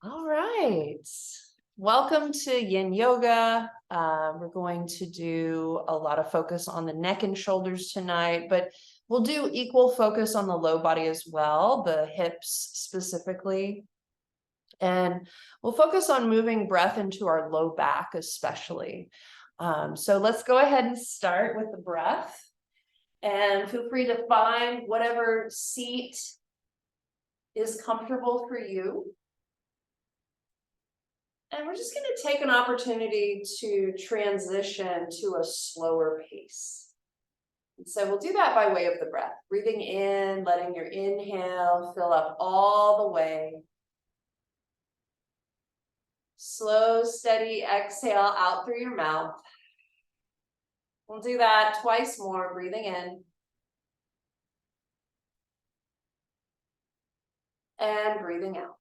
All right. Welcome to Yin Yoga. We're going to do a lot of focus on the neck and shoulders tonight, but we'll do equal focus on the low body as well, the hips specifically. And we'll focus on moving breath into our low back especially. So let's go ahead and start with the breath. And feel free to find whatever seat is comfortable for you. And we're just going to take an opportunity to transition to a slower pace. And so we'll do that by way of the breath. Breathing in, letting your inhale fill up all the way. Slow, steady exhale out through your mouth. We'll do that twice more, breathing in. And breathing out.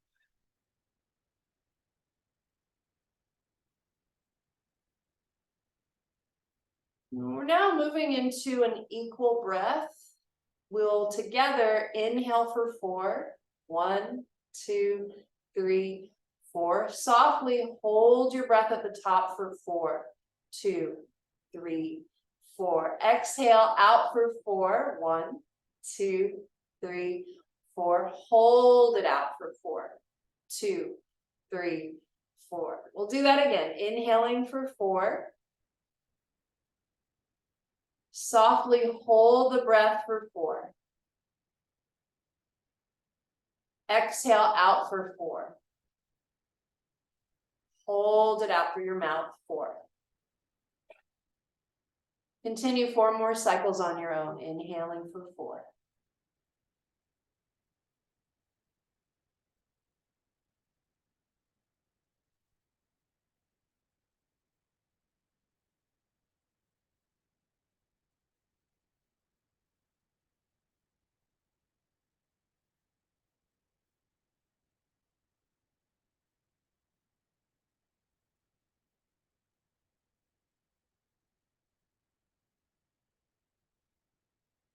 We're now moving into an equal breath. We'll together inhale for 4. 1, 2, 3, 4. Softly hold your breath at the top for 4, 2, 3, 4. Exhale out for 4. 1, 2, 3, 4. Hold it out for 4, 2, 3, 4. We'll do that again. Inhaling for 4. Softly hold the breath for 4. Exhale out for 4. Hold it out through your mouth, 4. Continue 4 more cycles on your own, inhaling for 4.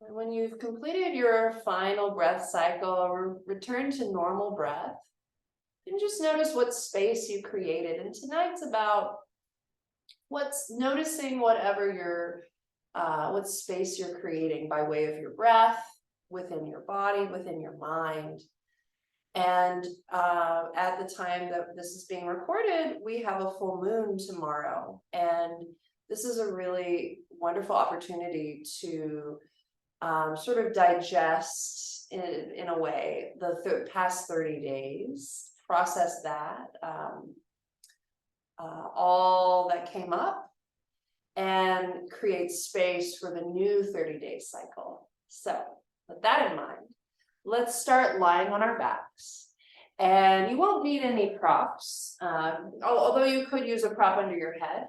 When you've completed your final breath cycle, return to normal breath and just notice what space you created. And tonight's about noticing whatever what space you're creating by way of your breath, within your body, within your mind. And at the time that this is being recorded, we have a full moon tomorrow. And this is a really wonderful opportunity to sort of digest in a way the past 30 days, process that, all that came up, and create space for the new 30-day cycle. So with that in mind, let's start lying on our backs. And you won't need any props, although you could use a prop under your head.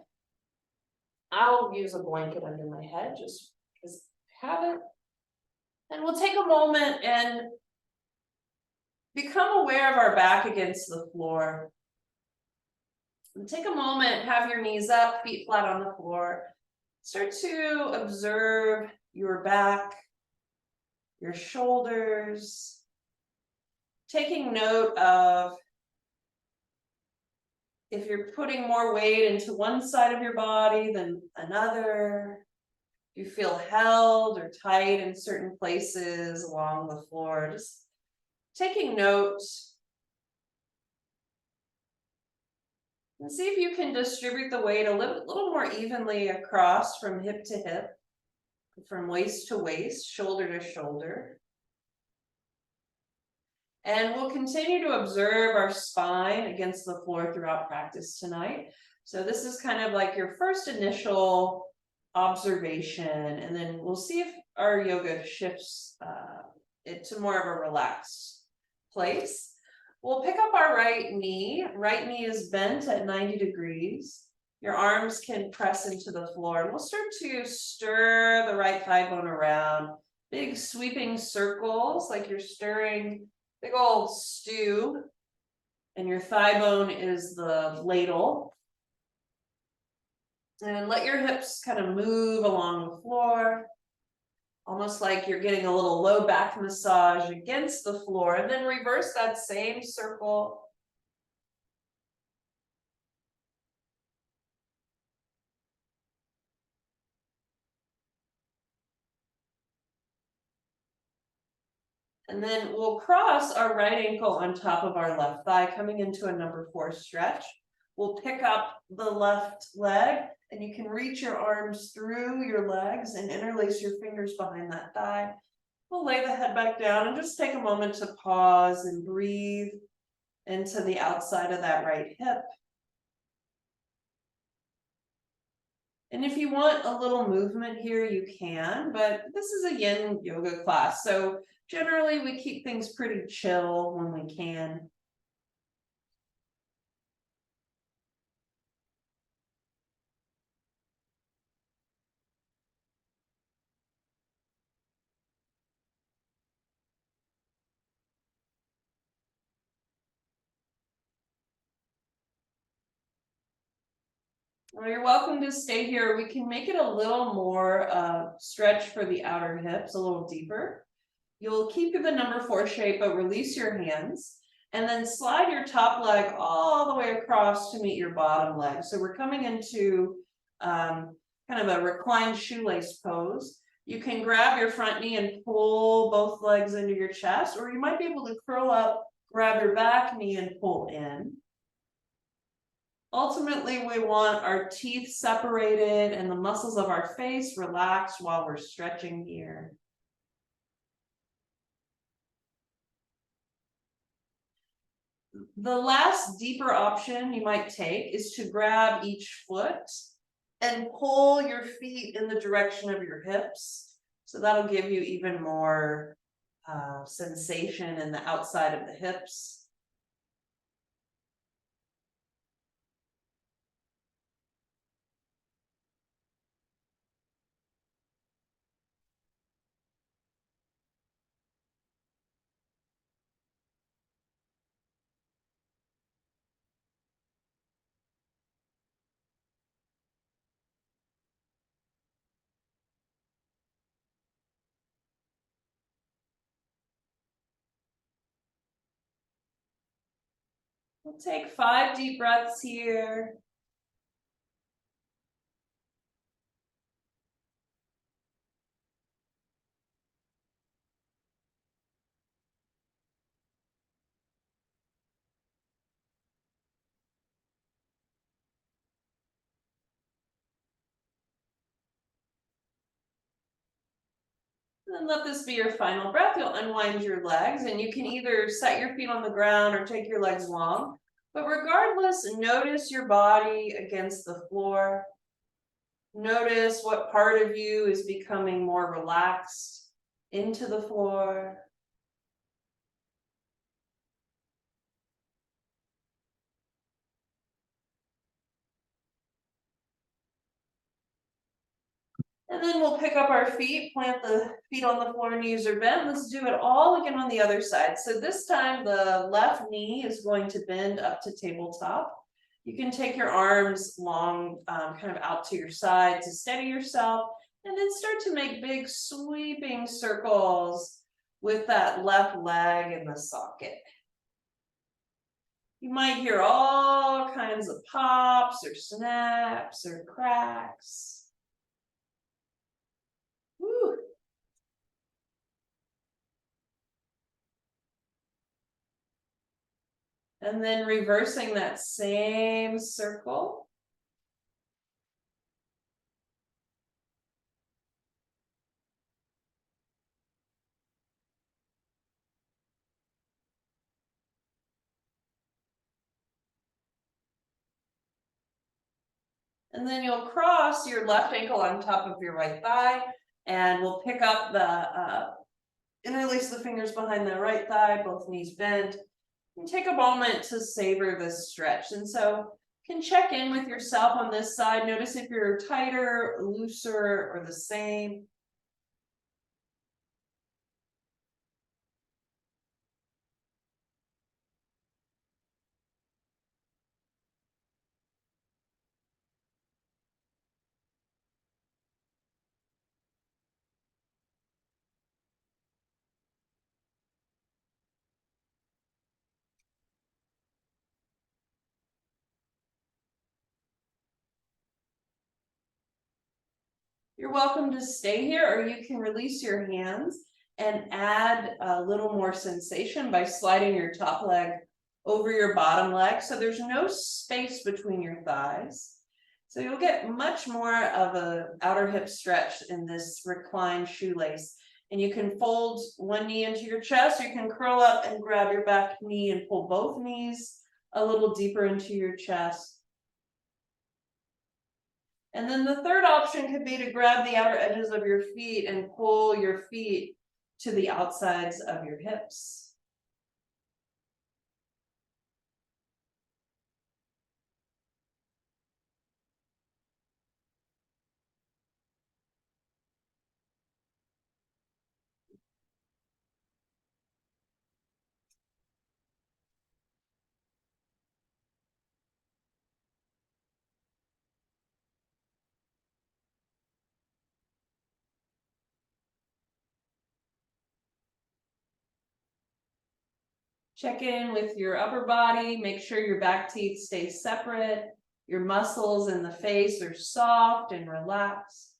I'll use a blanket under my head just because I have it. And we'll take a moment and become aware of our back against the floor. And take a moment, have your knees up, feet flat on the floor. Start to observe your back, your shoulders, taking note of if you're putting more weight into one side of your body than another. You feel held or tight in certain places along the floor. Just taking note. And see if you can distribute the weight a little more evenly across from hip to hip, from waist to waist, shoulder to shoulder. And we'll continue to observe our spine against the floor throughout practice tonight. So this is kind of like your first initial observation, and then we'll see if our yoga shifts it to more of a relaxed place. We'll pick up our right knee. Right knee is bent at 90 degrees. Your arms can press into the floor, and we'll start to stir the right thigh bone around. Big sweeping circles, like you're stirring big old stew, and your thigh bone is the ladle. And let your hips kind of move along the floor, almost like you're getting a little low back massage against the floor. And then reverse that same circle. And then we'll cross our right ankle on top of our left thigh, coming into a number 4 stretch. We'll pick up the left leg, and you can reach your arms through your legs and interlace your fingers behind that thigh. We'll lay the head back down and just take a moment to pause and breathe into the outside of that right hip. And if you want a little movement here, you can, but this is a yin yoga class. So generally we keep things pretty chill when we can. Well, you're welcome to stay here. We can make it a little more stretch for the outer hips, a little deeper. You'll keep the number 4 shape, but release your hands. And then slide your top leg all the way across to meet your bottom leg. So we're coming into kind of a reclined shoelace pose. You can grab your front knee and pull both legs into your chest, or you might be able to curl up, grab your back knee and pull in. Ultimately, we want our teeth separated and the muscles of our face relaxed while we're stretching here. The last deeper option you might take is to grab each foot and pull your feet in the direction of your hips. So that'll give you even more sensation in the outside of the hips. We'll take 5 deep breaths here. And then let this be your final breath. You'll unwind your legs, and you can either set your feet on the ground or take your legs long. But regardless, notice your body against the floor. Notice what part of you is becoming more relaxed into the floor. And then we'll pick up our feet, plant the feet on the floor, knees are bent. Let's do it all again on the other side. So this time the left knee is going to bend up to tabletop. You can take your arms long, kind of out to your side to steady yourself, and then start to make big sweeping circles with that left leg in the socket. You might hear all kinds of pops or snaps or cracks. Woo. And then reversing that same circle. And then you'll cross your left ankle on top of your right thigh, and we'll pick up the, interlace the fingers behind the right thigh, both knees bent, and take a moment to savor this stretch. And so you can check in with yourself on this side. Notice if you're tighter, looser, or the same. You're welcome to stay here, or you can release your hands and add a little more sensation by sliding your top leg over your bottom leg. So there's no space between your thighs. So you'll get much more of a outer hip stretch in this reclined shoelace. And you can fold one knee into your chest, you can curl up and grab your back knee and pull both knees a little deeper into your chest. And then the third option could be to grab the outer edges of your feet and pull your feet to the outsides of your hips. Check in with your upper body, make sure your back teeth stay separate, your muscles in the face are soft and relaxed.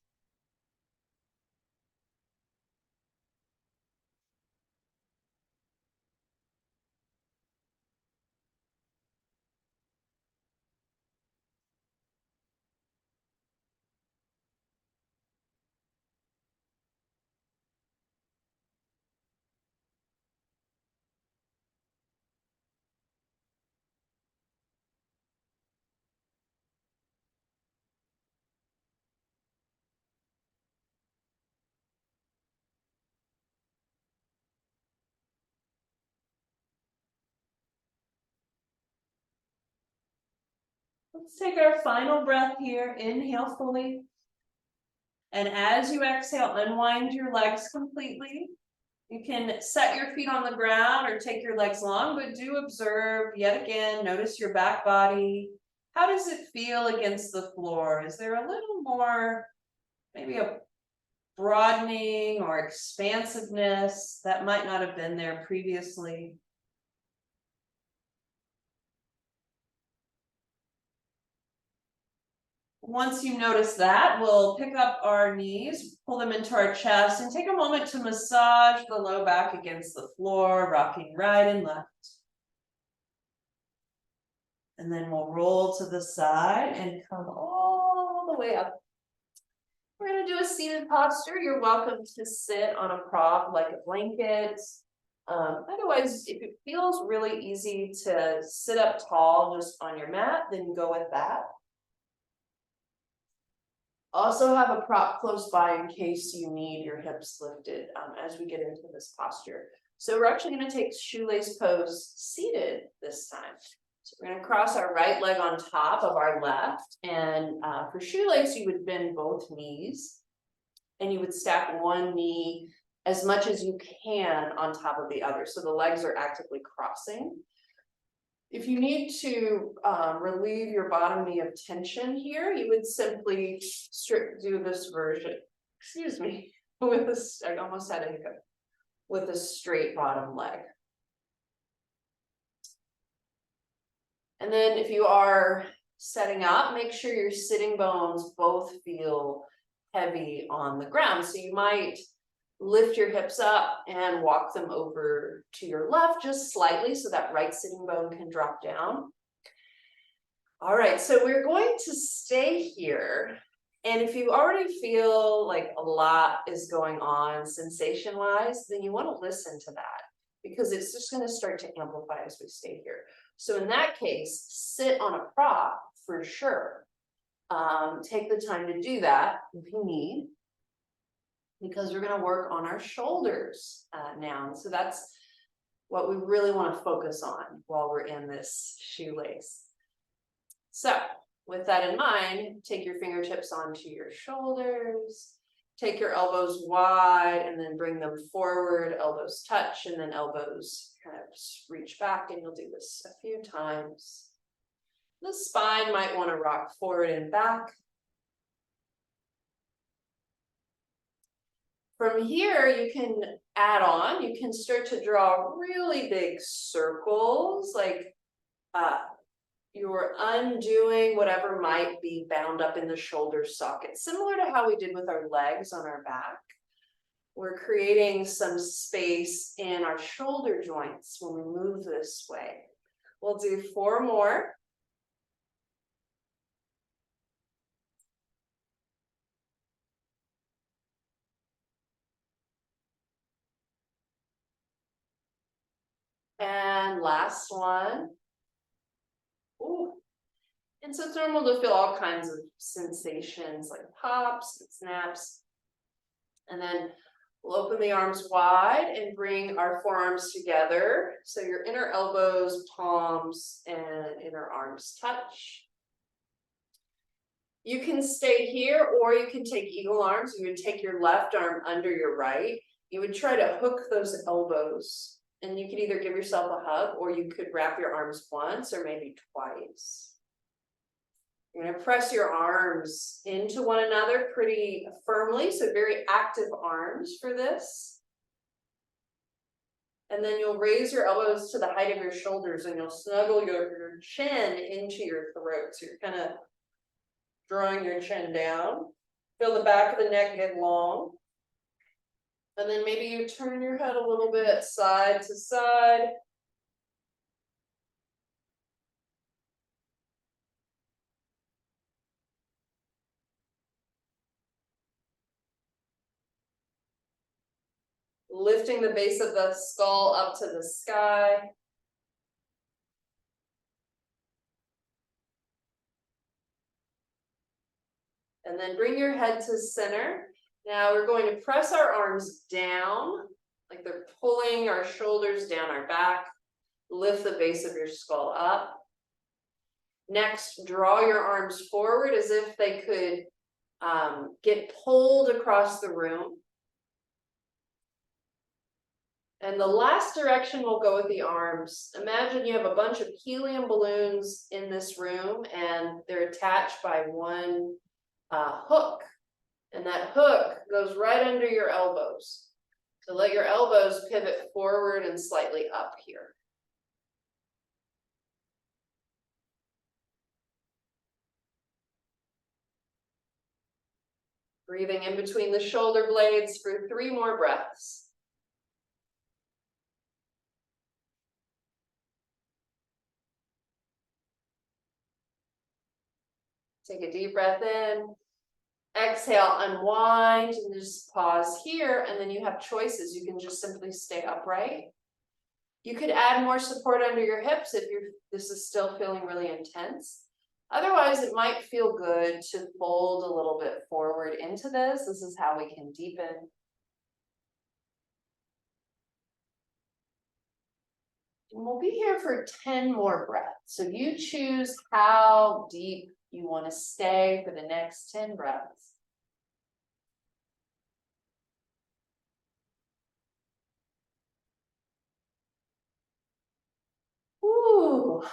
Let's take our final breath here. Inhale fully. And as you exhale, unwind your legs completely. You can set your feet on the ground or take your legs long, but do observe yet again, notice your back body. How does it feel against the floor? Is there a little more, maybe a broadening or expansiveness that might not have been there previously? Once you notice that, we'll pick up our knees, pull them into our chest, and take a moment to massage the low back against the floor, rocking right and left. And then we'll roll to the side and come all the way up. We're going to do a seated posture. You're welcome to sit on a prop like a blanket. Otherwise, if it feels really easy to sit up tall just on your mat, then go with that. Also have a prop close by in case you need your hips lifted as we get into this posture. So we're actually going to take shoelace pose seated this time. So we're going to cross our right leg on top of our left. And for shoelace, you would bend both knees. And you would stack one knee as much as you can on top of the other. So the legs are actively crossing. If you need to relieve your bottom knee of tension here, you would simply do this version, excuse me, with this, I almost had a hiccup, with a straight bottom leg. And then if you are setting up, make sure your sitting bones both feel heavy on the ground. So you might lift your hips up and walk them over to your left just slightly so that right sitting bone can drop down. All right, so we're going to stay here. And if you already feel like a lot is going on sensation-wise, then you want to listen to that because it's just going to start to amplify as we stay here. So in that case, sit on a prop for sure. Take the time to do that if you need, because we're going to work on our shoulders now. So that's what we really want to focus on while we're in this shoelace. So with that in mind, take your fingertips onto your shoulders, take your elbows wide and then bring them forward, elbows touch and then elbows kind of reach back, and you'll do this a few times. The spine might want to rock forward and back. From here, you can add on, you can start to draw really big circles, like you're undoing whatever might be bound up in the shoulder socket, similar to how we did with our legs on our back. we're creating some space in our shoulder joints when we move this way. We'll do 4 more. And last one. Ooh. And so it's normal to feel all kinds of sensations like pops and snaps. And then we'll open the arms wide and bring our forearms together. So your inner elbows, palms, and inner arms touch. You can stay here, or you can take eagle arms. You would take your left arm under your right. You would try to hook those elbows. And you could either give yourself a hug, or you could wrap your arms once or maybe twice. You're going to press your arms into one another pretty firmly, so very active arms for this. And then you'll raise your elbows to the height of your shoulders, and you'll snuggle your chin into your throat. So you're kind of drawing your chin down. Feel the back of the neck get long. And then maybe you turn your head a little bit side to side. Lifting the base of the skull up to the sky. And then bring your head to center. Now we're going to press our arms down, like they're pulling our shoulders down our back. Lift the base of your skull up. Next, draw your arms forward as if they could get pulled across the room. And the last direction we'll go with the arms. Imagine you have a bunch of helium balloons in this room, and they're attached by one hook. And that hook goes right under your elbows. So let your elbows pivot forward and slightly up here. Breathing in between the shoulder blades for 3 more breaths. Take a deep breath in. Exhale, unwind, and just pause here, and then you have choices. You can just simply stay upright. You could add more support under your hips if this is still feeling really intense. Otherwise, it might feel good to fold a little bit forward into this. This is how we can deepen. And we'll be here for 10 more breaths. So you choose how deep you want to stay for the next 10 breaths. Ooh.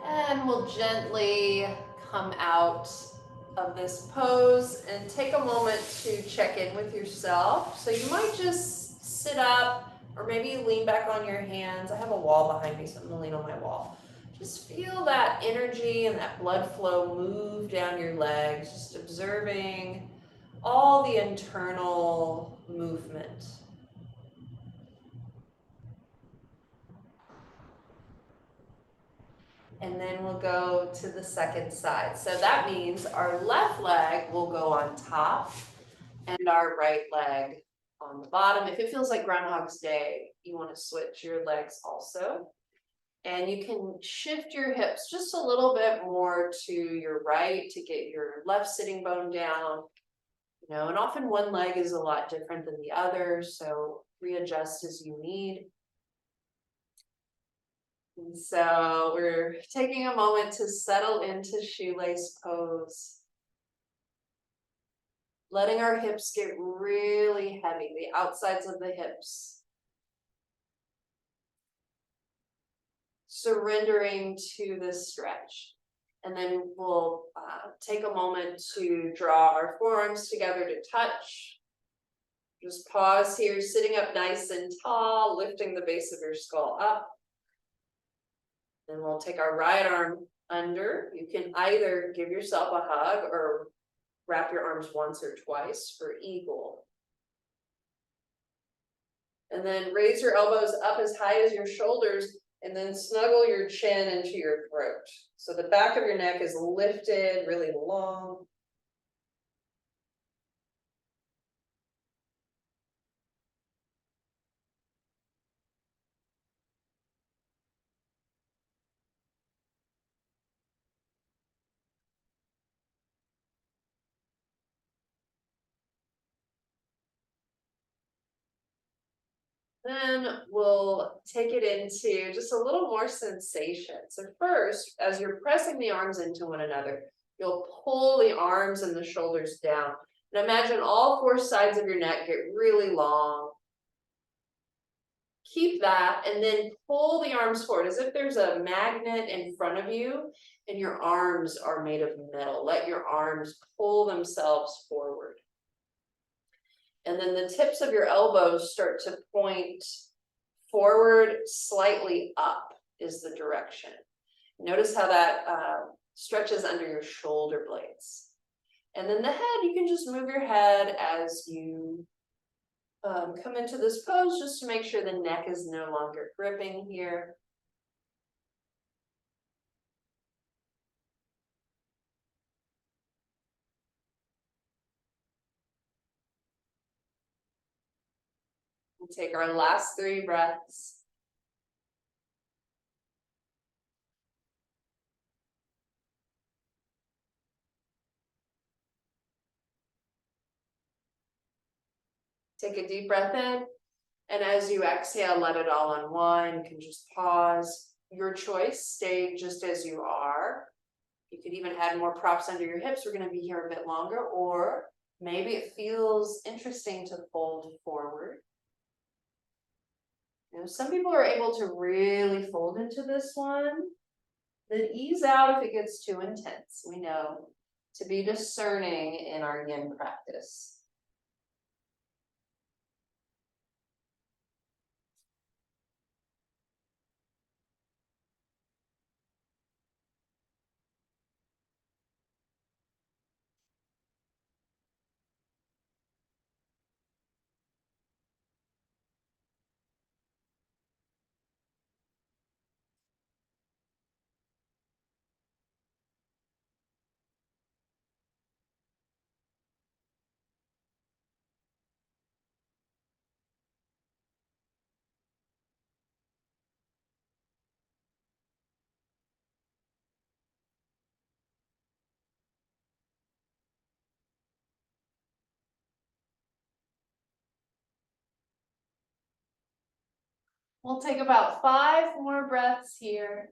And we'll gently come out of this pose and take a moment to check in with yourself. So you might just sit up, or maybe you lean back on your hands. I have a wall behind me, so I'm gonna lean on my wall. Just feel that energy and that blood flow move down your legs, just observing all the internal movement. And then we'll go to the second side. So that means our left leg will go on top and our right leg on the bottom. If it feels like Groundhog's Day, you want to switch your legs also. And you can shift your hips just a little bit more to your right to get your left sitting bone down. And often one leg is a lot different than the other, so readjust as you need. And so we're taking a moment to settle into shoelace pose. Letting our hips get really heavy, the outsides of the hips. Surrendering to this stretch. And then we'll take a moment to draw our forearms together to touch. Just pause here, sitting up nice and tall, lifting the base of your skull up. Then we'll take our right arm under. You can either give yourself a hug or wrap your arms once or twice for eagle. And then raise your elbows up as high as your shoulders, and then snuggle your chin into your throat. So the back of your neck is lifted, really long. Then we'll take it into just a little more sensation. So first, as you're pressing the arms into one another, you'll pull the arms and the shoulders down. And imagine all four sides of your neck get really long. Keep that, and then pull the arms forward as if there's a magnet in front of you and your arms are made of metal. Let your arms pull themselves forward. And then the tips of your elbows start to point forward, slightly up is the direction. Notice how that stretches under your shoulder blades. And then the head, you can just move your head as you come into this pose, just to make sure the neck is no longer gripping here. We'll take our last 3 breaths. Take a deep breath in, and as you exhale, let it all unwind. You can just pause. Your choice, stay just as you are. You could even add more props under your hips. We're going to be here a bit longer, or maybe it feels interesting to fold forward. Some people are able to really fold into this one, then ease out if it gets too intense. We know to be discerning in our yin practice. We'll take about 5 more breaths here.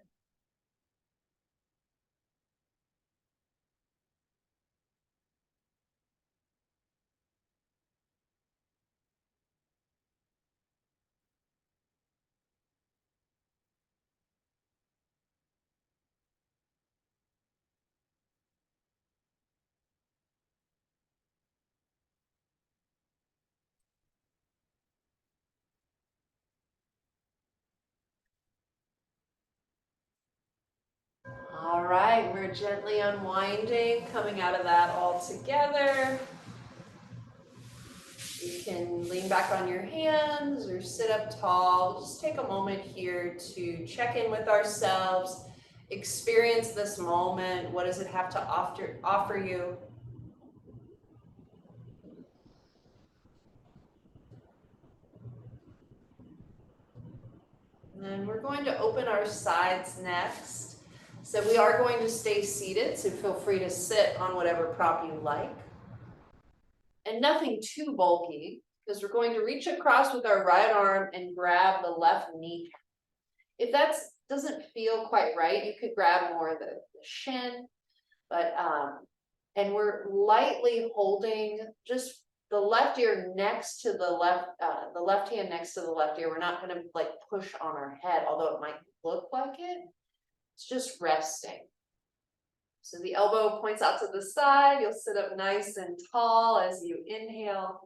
All right, we're gently unwinding, coming out of that all together. You can lean back on your hands or sit up tall. Just take a moment here to check in with ourselves, experience this moment. What does it have to offer you? And then we're going to open our sides next. So we are going to stay seated, so feel free to sit on whatever prop you like. and nothing too bulky, because we're going to reach across with our right arm and grab the left knee. If that doesn't feel quite right, you could grab more of the shin, but and we're lightly holding just the left ear next to the left hand next to the left ear. We're not going to like push on our head, although it might look like it. It's just resting. So the elbow points out to the side. You'll sit up nice and tall as you inhale.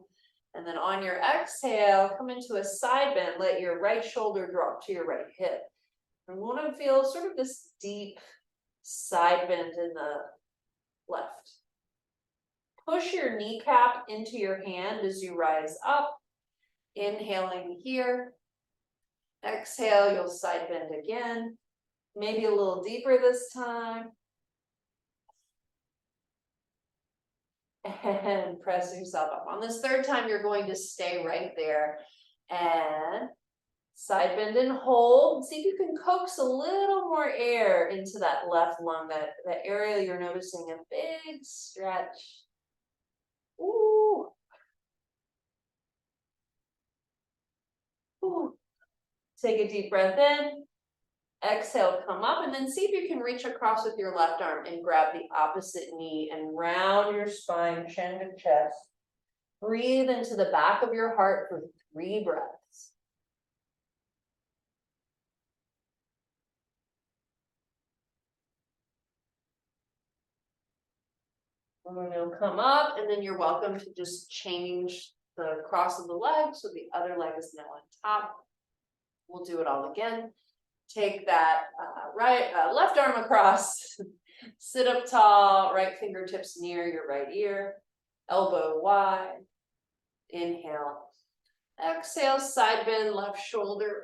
And then on your exhale, come into a side bend. Let your right shoulder drop to your right hip. And we want to feel sort of this deep side bend in the left. Push your kneecap into your hand as you rise up. Inhaling here. Exhale, you'll side bend again. Maybe a little deeper this time. And press yourself up. On this third time, you're going to stay right there and side bend and hold. See if you can coax a little more air into that left lung, that area you're noticing a big stretch. Ooh. Ooh. Take a deep breath in. Exhale, come up, and then see if you can reach across with your left arm and grab the opposite knee and round your spine, chin to chest. Breathe into the back of your heart for 3 breaths. And you'll come up, and then you're welcome to just change the cross of the leg so the other leg is now on top. We'll do it all again. Take that left arm across, sit up tall, right fingertips near your right ear, elbow wide, inhale, exhale, side bend, left shoulder,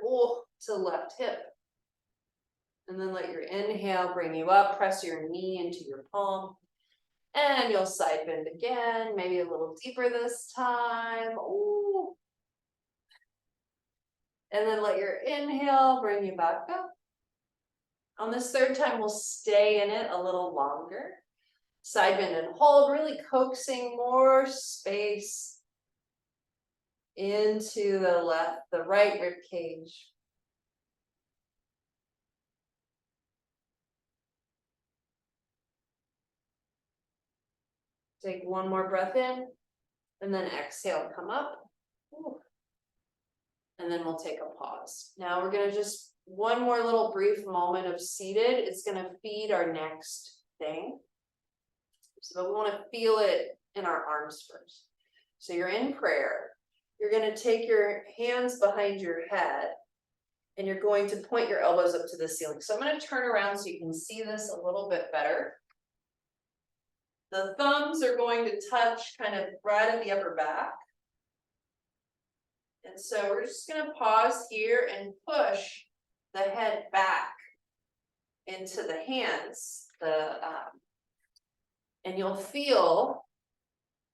to left hip. And then let your inhale bring you up, press your knee into your palm, and you'll side bend again, maybe a little deeper this time, ooh. And then let your inhale bring you back up. On this third time, we'll stay in it a little longer. Side bend and hold, really coaxing more space into the right rib cage. Take one more breath in, and then exhale, come up. Ooh. And then we'll take a pause. Now we're gonna just one more little brief moment of seated. It's gonna feed our next thing. So we wanna feel it in our arms first. So you're in prayer. You're gonna take your hands behind your head and you're going to point your elbows up to the ceiling. So I'm gonna turn around so you can see this a little bit better. The thumbs are going to touch kind of right at the upper back. And so we're just going to pause here and push the head back into the hands. And you'll feel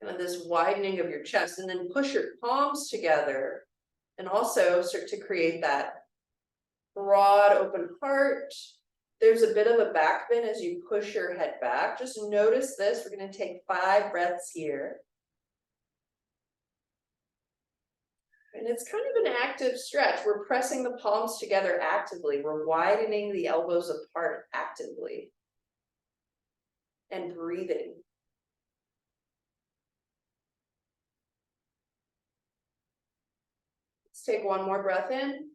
kind of this widening of your chest, and then push your palms together and also start to create that broad open heart. There's a bit of a back bend as you push your head back. Just notice this. We're going to take 5 breaths here. And it's kind of an active stretch. We're pressing the palms together actively. We're widening the elbows apart actively. And breathing. Let's take one more breath in.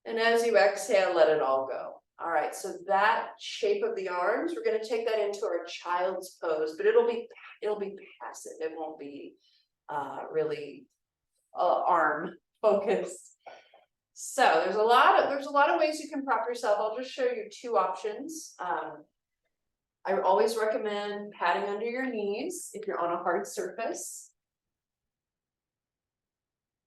And as you exhale, let it all go. All right, so that shape of the arms, we're going to take that into our child's pose, but it'll be passive. It won't be really arm focused. So there's a lot of ways you can prop yourself. I'll just show you 2 options. I always recommend patting under your knees if you're on a hard surface.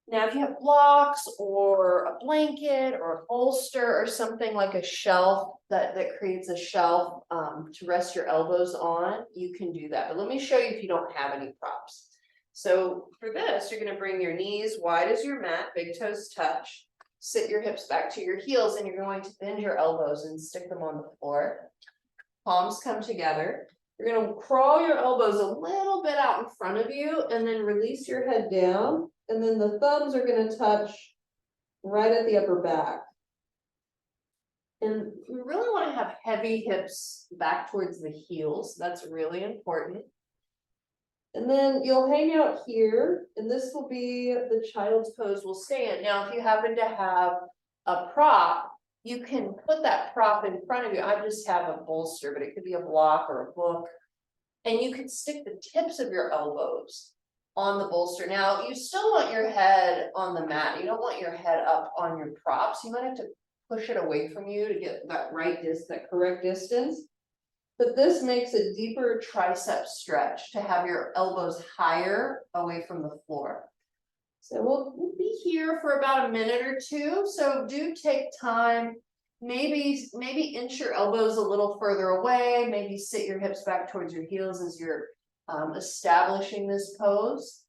Now, if you have blocks or a blanket or a bolster or something like a shelf that creates a shelf to rest your elbows on, you can do that. But let me show you if you don't have any props. So for this, you're going to bring your knees wide as your mat, big toes touch, sit your hips back to your heels, and you're going to bend your elbows and stick them on the floor. Palms come together. You're gonna crawl your elbows a little bit out in front of you and then release your head down. And then the thumbs are gonna touch right at the upper back. And we really wanna have heavy hips back towards the heels. That's really important. And then you'll hang out here, and this will be the child's pose we'll stay in. Now, if you happen to have a prop, you can put that prop in front of you. I just have a bolster, but it could be a block or a book. And you can stick the tips of your elbows on the bolster. Now, you still want your head on the mat. You don't want your head up on your props. You might have to push it away from you to get that that correct distance. But this makes a deeper tricep stretch to have your elbows higher away from the floor. So we'll be here for about a minute or two. So do take time. Maybe inch your elbows a little further away. Maybe sit your hips back towards your heels as you're establishing this pose.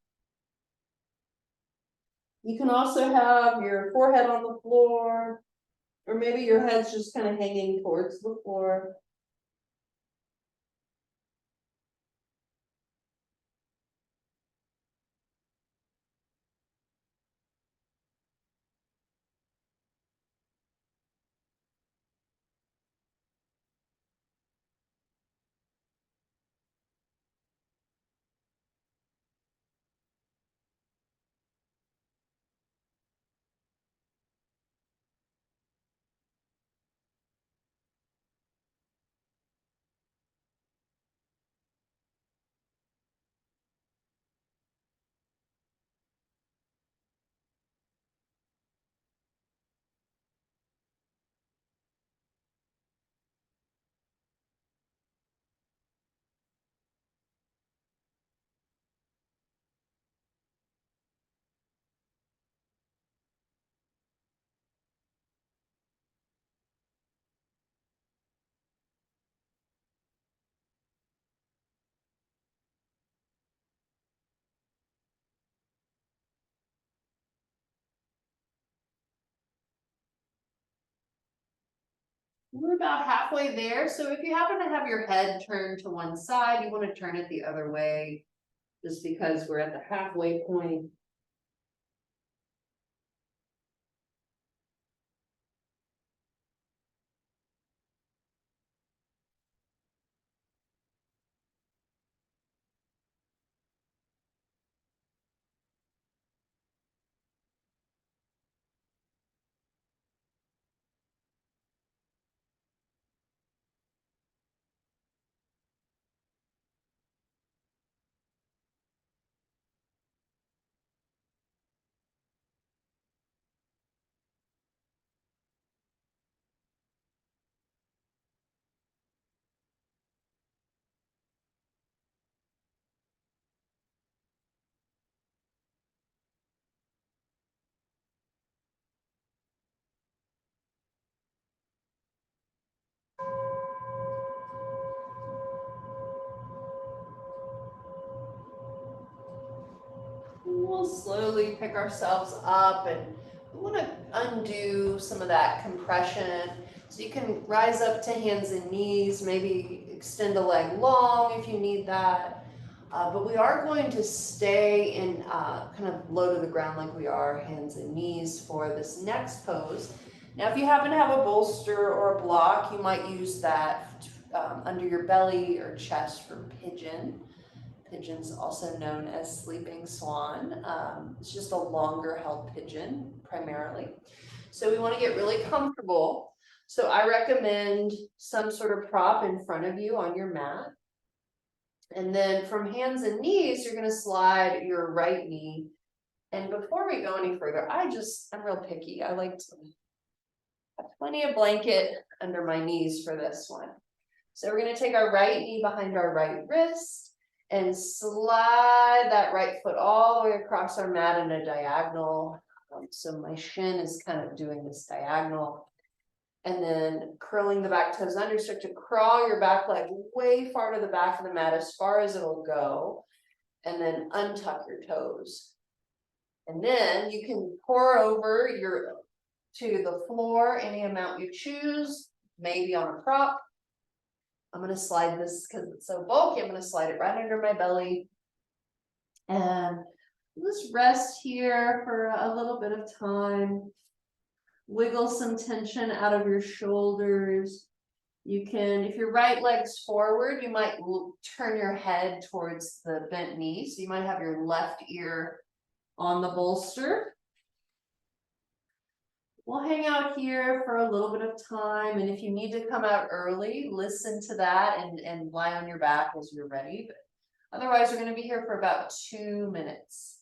You can also have your forehead on the floor, or maybe your head's just kind of hanging towards the floor. We're about halfway there, so if you happen to have your head turned to one side, you want to turn it the other way, just because we're at the halfway point. We'll slowly pick ourselves up, and we want to undo some of that compression. So you can rise up to hands and knees, maybe extend a leg long if you need that. But we are going to stay in kind of low to the ground like we are, hands and knees, for this next pose. Now, if you happen to have a bolster or a block, you might use that under your belly or chest for pigeon. Pigeon's also known as sleeping swan. It's just a longer held pigeon primarily. So we want to get really comfortable. So I recommend some sort of prop in front of you on your mat. And then from hands and knees, you're going to slide your right knee. And before we go any further, I'm real picky. I like to have plenty of blanket under my knees for this one. So we're going to take our right knee behind our right wrist and slide that right foot all the way across our mat in a diagonal. So my shin is kind of doing this diagonal. And then curling the back toes under, start to crawl your back leg way far to the back of the mat, as far as it'll go. And then untuck your toes. And then you can pour over to the floor any amount you choose, maybe on a prop. I'm gonna slide this, because it's so bulky, I'm gonna slide it right under my belly. And just rest here for a little bit of time. Wiggle some tension out of your shoulders. You can, if your right leg's forward, you might turn your head towards the bent knee. So you might have your left ear on the bolster. We'll hang out here for a little bit of time. And if you need to come out early, listen to that and lie on your back as you're ready. But otherwise, we're going to be here for about 2 minutes.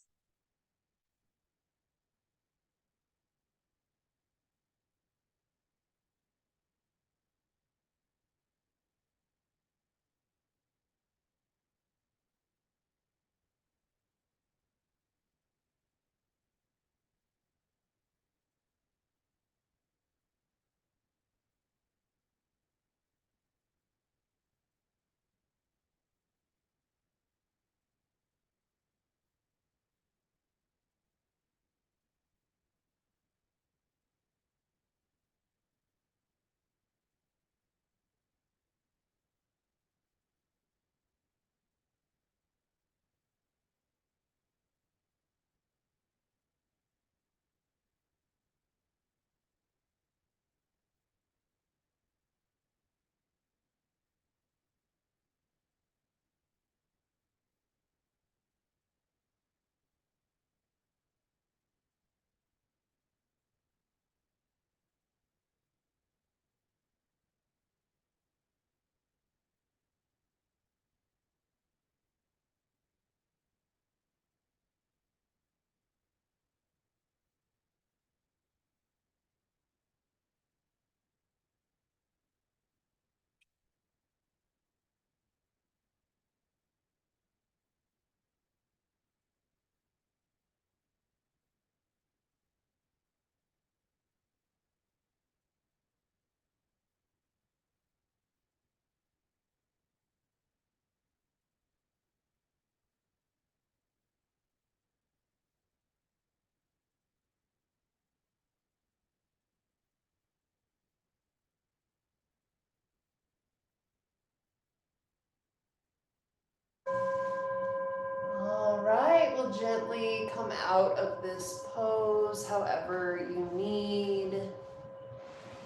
All right, we'll gently come out of this pose however you need.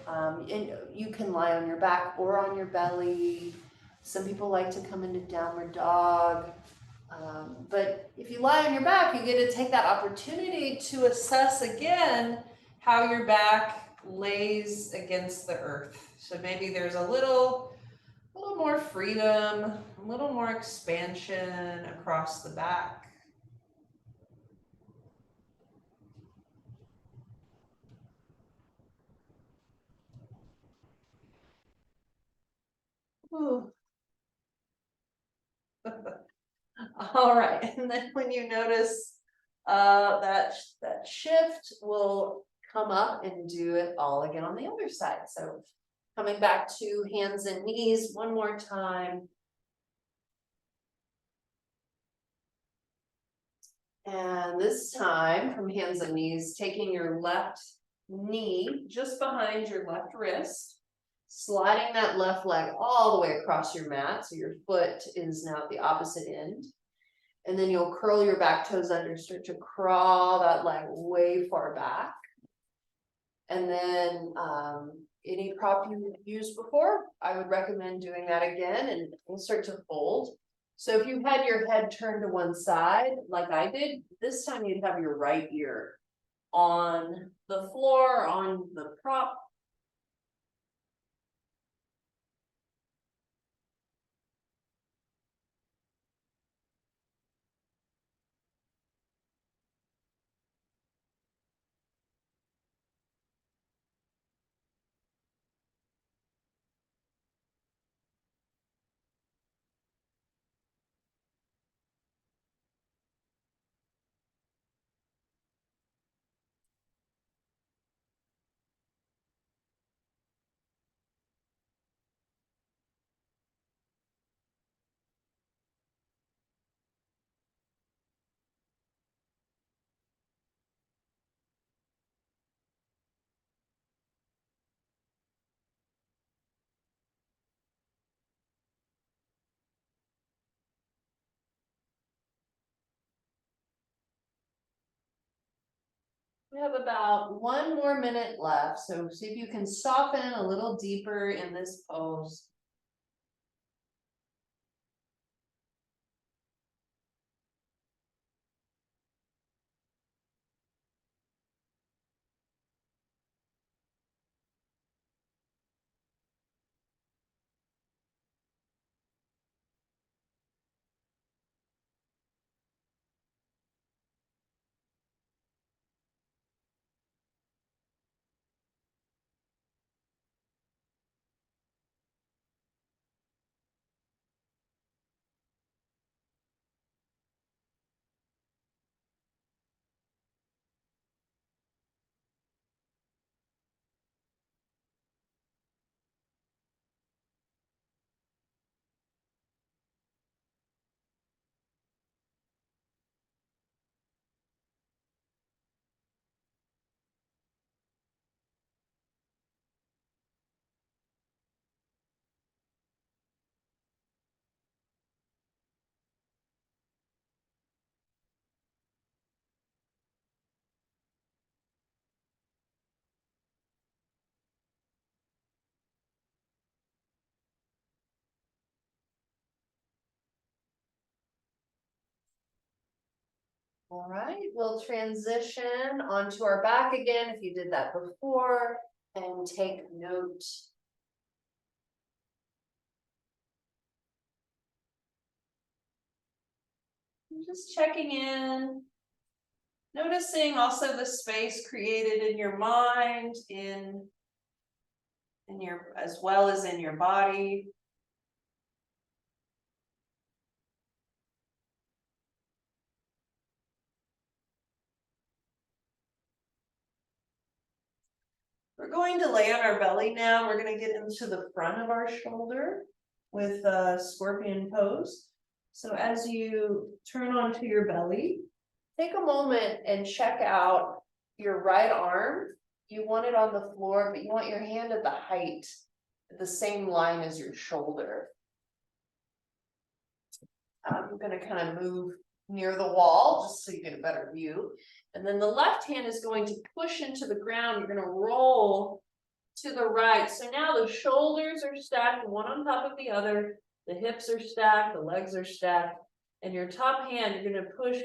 And you can lie on your back or on your belly. Some people like to come into downward dog. But if you lie on your back, you get to take that opportunity to assess again how your back lays against the earth. So maybe there's a little more freedom, a little more expansion across the back. Ooh. All right, and then when you notice that shift, we'll come up and do it all again on the other side. So coming back to hands and knees one more time. And this time from hands and knees, taking your left knee just behind your left wrist, sliding that left leg all the way across your mat. So your foot is now at the opposite end. And then you'll curl your back toes under, start to crawl that leg way far back. And then any prop you've used before, I would recommend doing that again and we'll start to fold. So if you had your head turned to one side, like I did, this time you'd have your right ear on the floor, on the prop. We have about 1 more minute left, so see if you can soften a little deeper in this pose. All right, we'll transition onto our back again if you did that before and take note. Just checking in. Noticing also the space created in your mind, in your, as well as in your body. We're going to lay on our belly now. We're going to get into the front of our shoulder with a scorpion pose. So as you turn onto your belly, take a moment and check out your right arm. You want it on the floor, but you want your hand at the height, the same line as your shoulder. I'm going to kind of move near the wall just so you get a better view. And then the left hand is going to push into the ground. You're going to roll to the right. So now the shoulders are stacked one on top of the other. The hips are stacked, the legs are stacked. And your top hand, you're going to push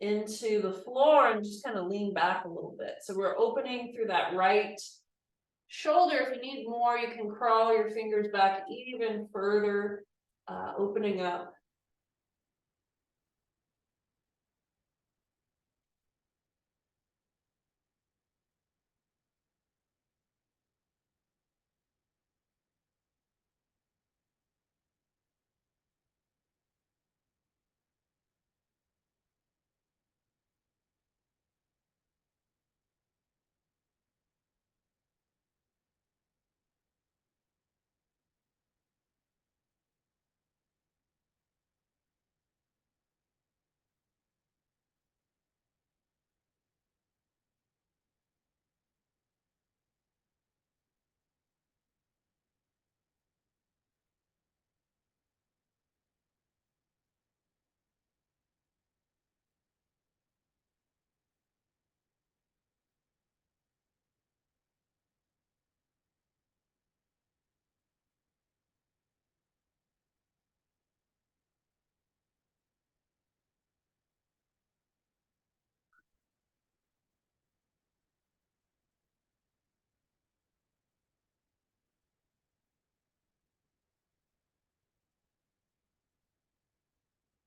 into the floor and just kind of lean back a little bit. So we're opening through that right shoulder. If you need more, you can crawl your fingers back even further, opening up.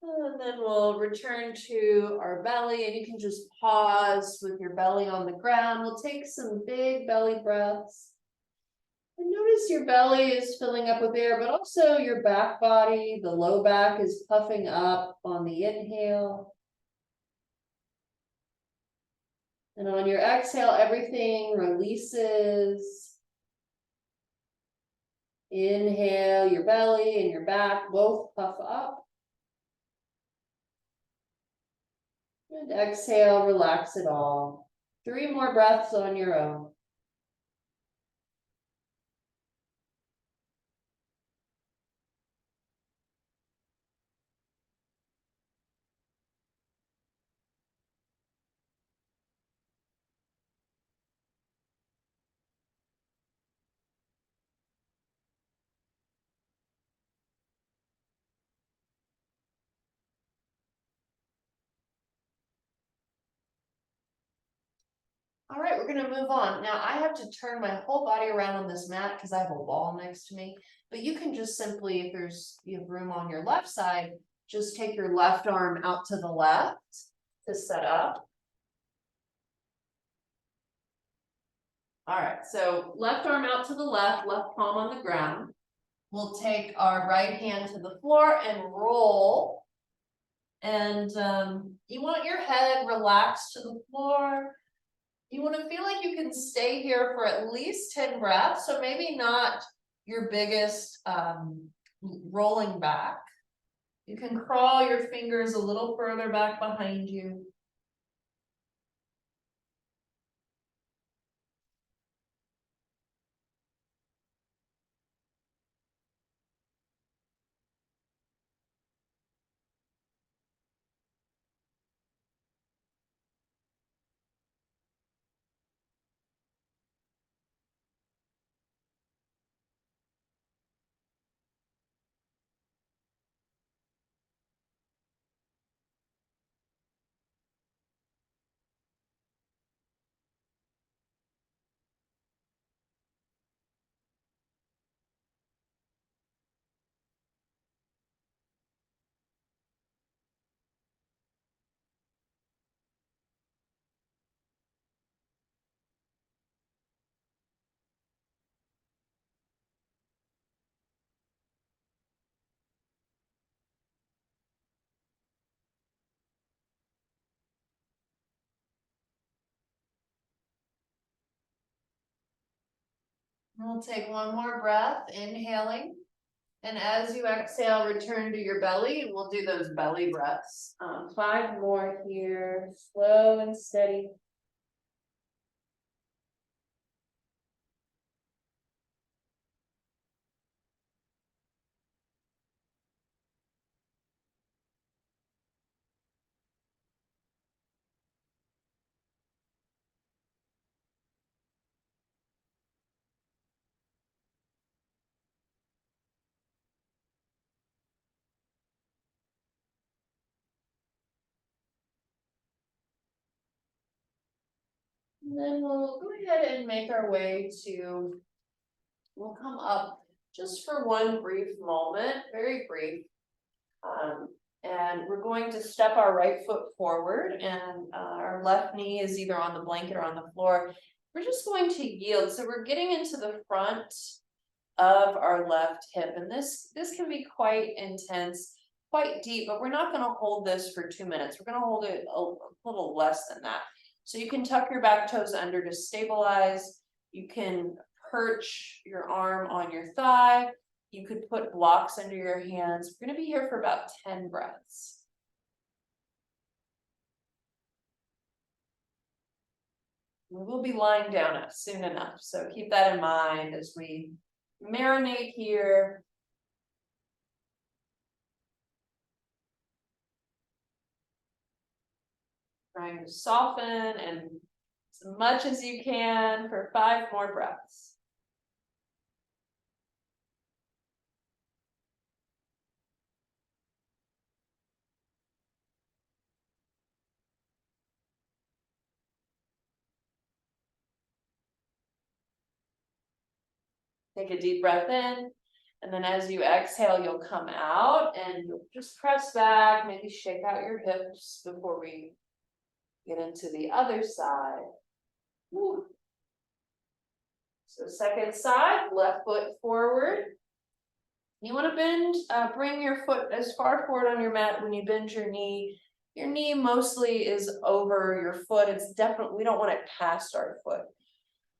And then we'll return to our belly, and you can just pause with your belly on the ground. We'll take some big belly breaths. And notice your belly is filling up with air, but also your back body, the low back is puffing up on the inhale. And on your exhale, everything releases. Inhale, your belly and your back both puff up. And exhale, relax it all. 3 more breaths on your own. All right, we're gonna move on. Now I have to turn my whole body around on this mat because I have a wall next to me. But you can just simply, if you have room on your left side, just take your left arm out to the left to set up. All right, so left arm out to the left palm on the ground. We'll take our right hand to the floor and roll. And you want your head relaxed to the floor. You want to feel like you can stay here for at least 10 breaths. So maybe not your biggest rolling back. You can crawl your fingers a little further back behind you. We'll take one more breath, inhaling. And as you exhale, return to your belly. We'll do those belly breaths. 5 more here, slow and steady. And then we'll go ahead and make our way to, we'll come up just for one brief moment, very brief. And we're going to step our right foot forward and our left knee is either on the blanket or on the floor. We're just going to yield. So we're getting into the front of our left hip. And this can be quite intense, quite deep, but we're not going to hold this for 2 minutes. We're going to hold it a little less than that. So you can tuck your back toes under to stabilize. You can perch your arm on your thigh. You could put blocks under your hands. We're going to be here for about 10 breaths. We will be lying down soon enough. So keep that in mind as we marinate here. Trying to soften and as much as you can for 5 more breaths. Take a deep breath in, and then as you exhale, you'll come out and you'll just press back, maybe shake out your hips before we get into the other side. Woo. So second side, left foot forward. You want to bend, bring your foot as far forward on your mat when you bend your knee. Your knee mostly is over your foot. It's definitely, we don't want it past our foot.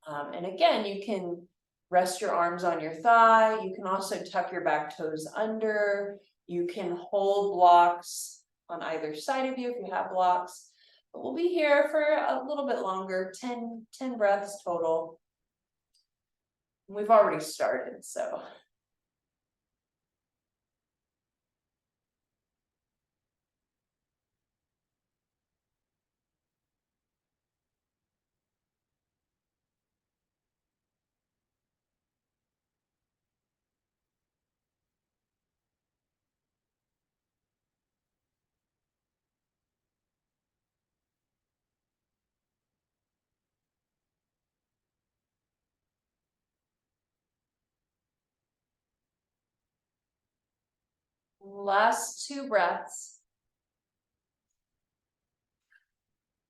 And again, you can rest your arms on your thigh. You can also tuck your back toes under. You can hold blocks on either side of you if you have blocks. But we'll be here for a little bit longer, 10 breaths total. We've already started, so. Last 2 breaths.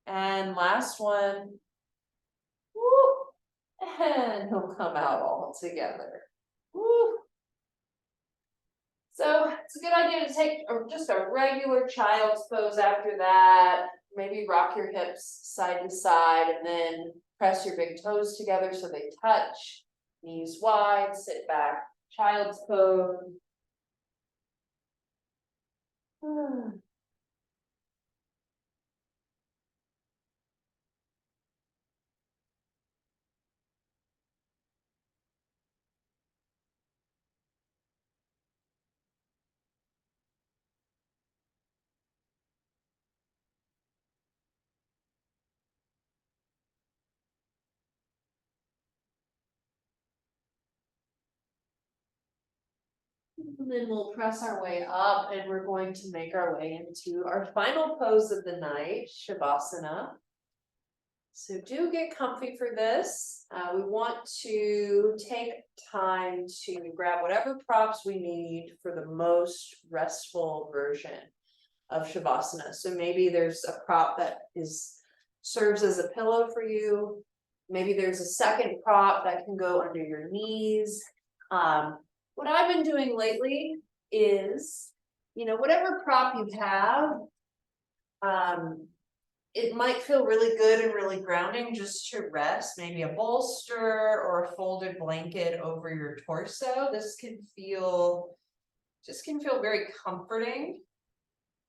And last one. Woo. And he'll come out all together. Woo. So it's a good idea to take just a regular child's pose after that. Maybe rock your hips side to side and then press your big toes together so they touch. Knees wide, sit back, child's pose. And then we'll press our way up and we're going to make our way into our final pose of the night, Shavasana. So do get comfy for this. We want to take time to grab whatever props we need for the most restful version of Shavasana. So maybe there's a prop that serves as a pillow for you. Maybe there's a second prop that can go under your knees. What I've been doing lately is, whatever prop you have, it might feel really good and really grounding just to rest, maybe a bolster or a folded blanket over your torso. This can feel very comforting.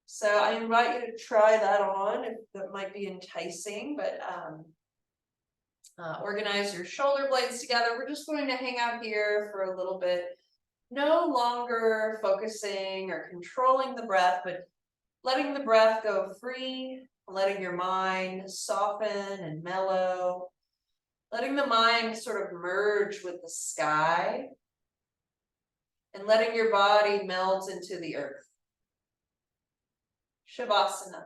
So I invite you to try that on if that might be enticing, but organize your shoulder blades together. We're just going to hang out here for a little bit, no longer focusing or controlling the breath, but letting the breath go free, letting your mind soften and mellow, letting the mind sort of merge with the sky, and letting your body melt into the earth. Shavasana.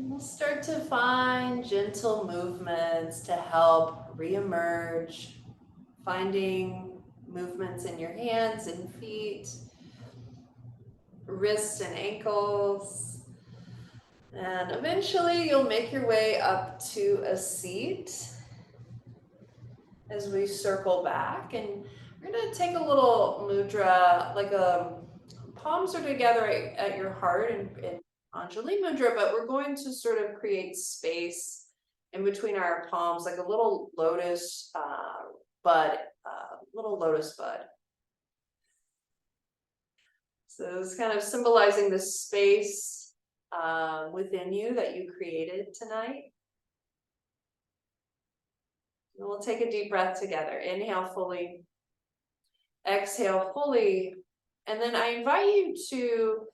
We'll start to find gentle movements to help reemerge, finding movements in your hands and feet, wrists and ankles. And eventually you'll make your way up to a seat as we circle back. And we're going to take a little mudra, like a palms are together at your heart in Anjali Mudra, but we're going to sort of create space in between our palms, like a little lotus bud, little lotus bud. So it's kind of symbolizing the space within you that you created tonight. And we'll take a deep breath together. Inhale fully. Exhale fully. And then I invite you to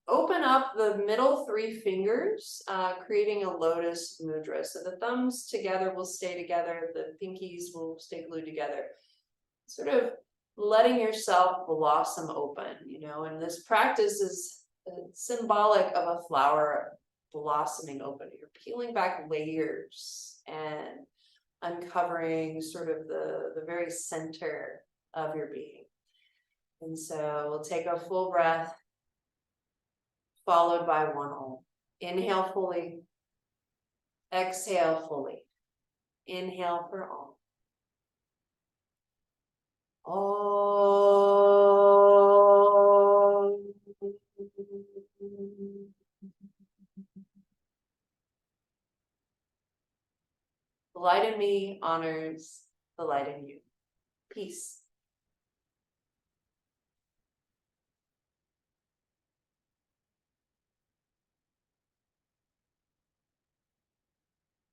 open up the middle 3 fingers, creating a lotus mudra. So the thumbs together will stay together, the pinkies will stay glued together. Sort of letting yourself blossom open, you know, and this practice is symbolic of a flower blossoming open. You're peeling back layers and uncovering sort of the very center of your being. And so we'll take a full breath, followed by 1 Om. Inhale fully. Exhale fully. Inhale for Om. Om. The light in me honors the light in you. Peace.